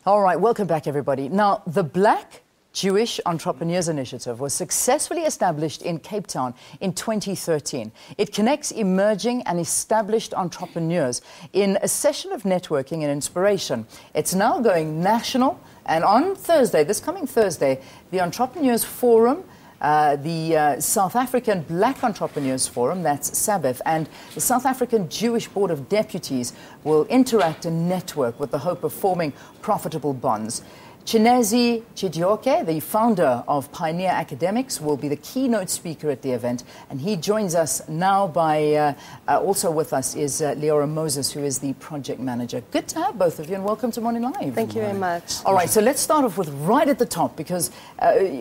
All right, welcome back, everybody. Now, the Black Jewish Entrepreneurs Initiative was successfully established in Cape Town in 2013. It connects emerging and established entrepreneurs in a session of networking and inspiration. It's now going national, and on Thursday, this coming Thursday, the Entrepreneurs Forum, the South African Black Entrepreneurs Forum, that's SABEF, and the South African Jewish Board of Deputies will interact and network with the hope of forming profitable bonds. Chinezi Chijioke, the founder of Pioneer Academies, will be the keynote speaker at the event, and he joins us now by, also with us is Liora Moses, who is the project manager. Good to have both of you, and welcome to Morning Live. Thank you very much. All right, so let's start off with right at the top, because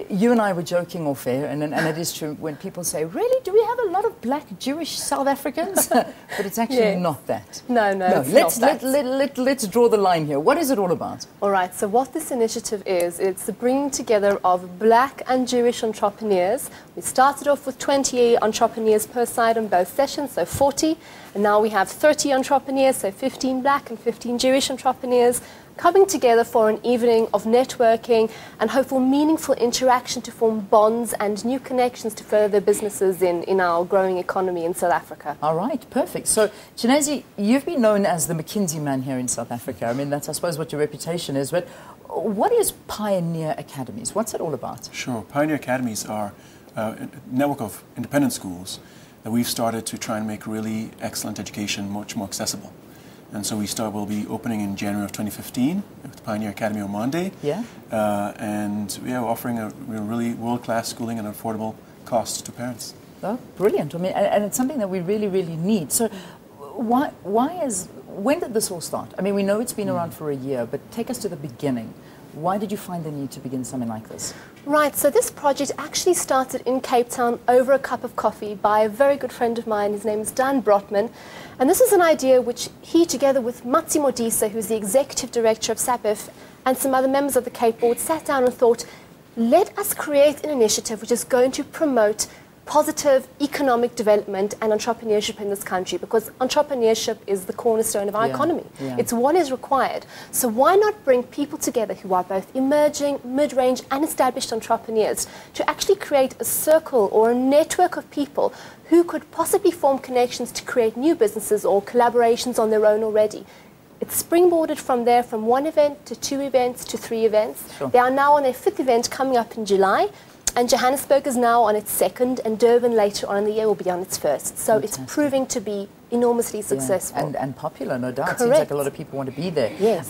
you and I were joking off air, and it is true when people say, really, do we have a lot of Black Jewish South Africans? But it's actually not that. No, let's draw the line here. What is it all about? All right, so what this initiative is, it's the bringing together of Black and Jewish entrepreneurs. We started off with 20 entrepreneurs per side on both sessions, so 40, and now we have 30 entrepreneurs, so 15 Black and 15 Jewish entrepreneurs, coming together for an evening of networking and hopeful meaningful interaction to form bonds and new connections to further their businesses in our growing economy in South Africa. All right, perfect. So, Chinezi, you've been known as the McKinsey man here in South Africa. I mean, that's, I suppose, what your reputation is, but what is Pioneer Academies? What's it all about? Sure. Pioneer Academies are a network of independent schools that we've started to try and make really excellent education much more accessible. And so we'll be opening in January of 2015 with Pioneer Academy on Monday. Yeah. And we are offering a really world-class schooling at an affordable cost to parents. Oh, brilliant. I mean, and it's something that we really, really need. So when did this all start? I mean, we know it's been around for a year, but take us to the beginning. Why did you find the need to begin something like this? Right, so this project actually started in Cape Town over a cup of coffee by a very good friend of mine. His name is Dan Brotman. And this is an idea which he, together with Matsi Modisa, who's the executive director of SABEF, and some other members of the Cape Board, sat down and thought, let us create an initiative which is going to promote positive economic development and entrepreneurship in this country, because entrepreneurship is the cornerstone of our economy. Yeah. It's what is required. So why not bring people together who are both emerging, mid-range and established entrepreneurs to actually create a circle or a network of people who could possibly form connections to create new businesses or collaborations on their own already. It's springboarded from there, from one event to 2 events to 3 events. Sure. They are now on their 5th event coming up in July. And Johannesburg is now on its 2nd, and Durban later on in the year will be on its 1st. So Fantastic. It's proving to be enormously successful. Yeah. And popular, no doubt. Correct. Seems like a lot of people want to be there. Yes.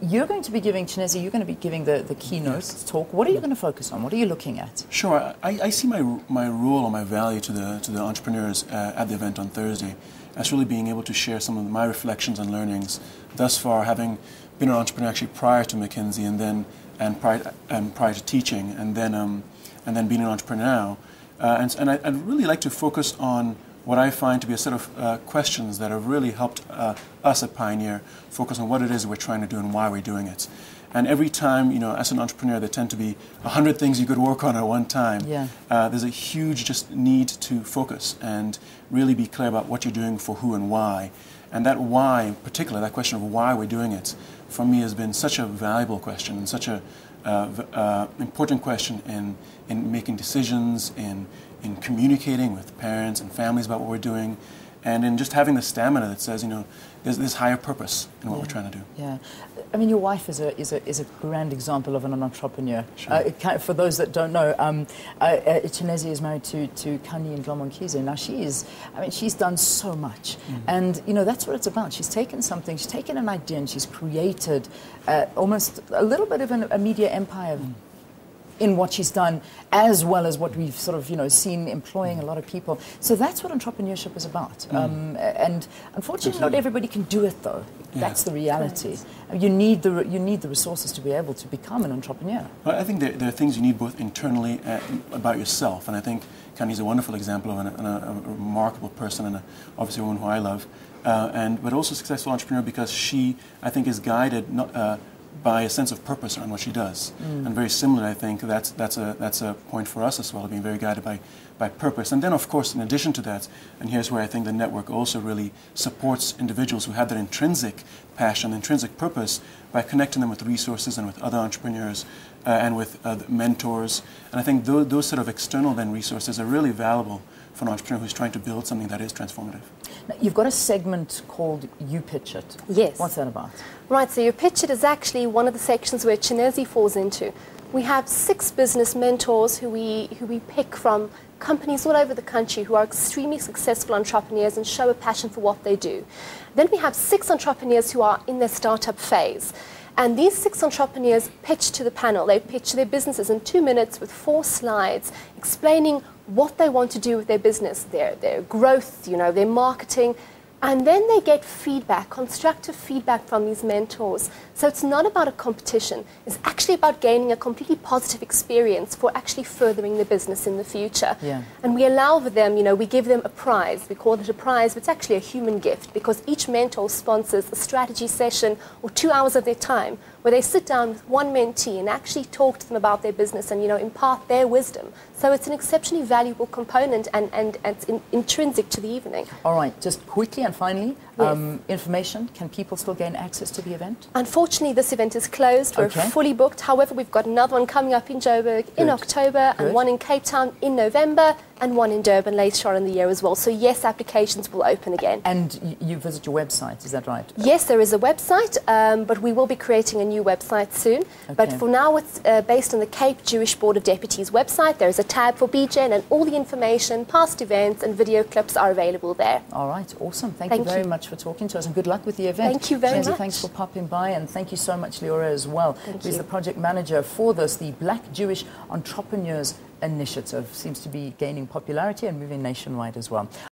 You're going to be giving, Chinezi, you're going to be giving the keynote talk. What are you going to focus on? What are you looking at? Sure. I see my role or my value to the entrepreneurs at the event on Thursday as really being able to share some of my reflections and learnings thus far, having been an entrepreneur actually prior to McKinsey and prior to teaching, and then being an entrepreneur now, and I'd really like to focus on what I find to be a set of questions that have really helped us at Pioneer focus on what it is we're trying to do and why we're doing it. And every time, as an entrepreneur, there tend to be 100 things you could work on at one time. Yeah. There's a huge just need to focus and really be clear about what you're doing, for who and why. And that why, in particular, that question of why we're doing it, for me has been such a valuable question and such a important question in making decisions, in communicating with parents and families about what we're doing, and in just having the stamina that says, there's this higher purpose in what we're trying to do. Yeah. I mean, your wife is a grand example of an entrepreneur. Sure. For those that don't know, Chinezi is married to Kani and Dlomon-Kize. Now she's done so much. And, that's what it's about. She's taken an idea and she's created almost a little bit of a media empire in what she's done, as well as what we've sort of, seen employing a lot of people. So that's what entrepreneurship is about. And unfortunately, not everybody can do it, though. Yeah. That's the reality. You need the resources to be able to become an entrepreneur. Well, I think there are things you need both internally about yourself, and I think Kani's a wonderful example of a remarkable person, and obviously a woman who I love, but also a successful entrepreneur because she, I think, is guided by a sense of purpose around what she does. And very similar, I think, that's a point for us as well, being very guided by purpose. And then, of course, in addition to that, and here's where I think the network also really supports individuals who have that intrinsic passion, intrinsic purpose, by connecting them with resources and with other entrepreneurs and with mentors. And I think those sort of external then resources are really valuable for an entrepreneur who's trying to build something that is transformative. Now, you've got a segment called You Pitch It. Yes. What's that about? Right, so You Pitch It is actually one of the sections where Chinezi falls into. We have 6 business mentors who we pick from companies all over the country who are extremely successful entrepreneurs and show a passion for what they do. Then we have 6 entrepreneurs who are in their startup phase. And these 6 entrepreneurs pitch to the panel. They pitch their businesses in 2 minutes with 4 slides explaining what they want to do with their business, their growth, their marketing. And then they get feedback, constructive feedback from these mentors. So it's not about a competition. It's actually about gaining a completely positive experience for actually furthering the business in the future. Yeah. And we allow for them, we give them a prize. We call it a prize, but it's actually a human gift because each mentor sponsors a strategy session or 2 hours of their time where they sit down with one mentee and actually talk to them about their business and, impart their wisdom. So it's an exceptionally valuable component and it's intrinsic to the evening. All right, just quickly and finally, Yes. information. Can people still gain access to the event? Unfortunately, this event is closed. We're Okay. fully booked. However, we've got another one coming up in Joburg in October and one in Cape Town in November and one in Durban later on in the year as well. So yes, applications will open again. And you visit your website, is that right? Yes, there is a website, but we will be creating a new website soon. But Okay. for now, it's based on the Cape Jewish Board of Deputies website. There is a tab for BGen and all the information, past events and video clips are available there. All right, awesome. Thank you Thank very you. much for talking to us and good luck with the event. Thank you very Chinezi, much. thanks for popping by and thank you so much, Liora, as well. Thank Who's you. the project manager for this, the Black Jewish Entrepreneurs Initiative. Seems to be gaining popularity and moving nationwide as well.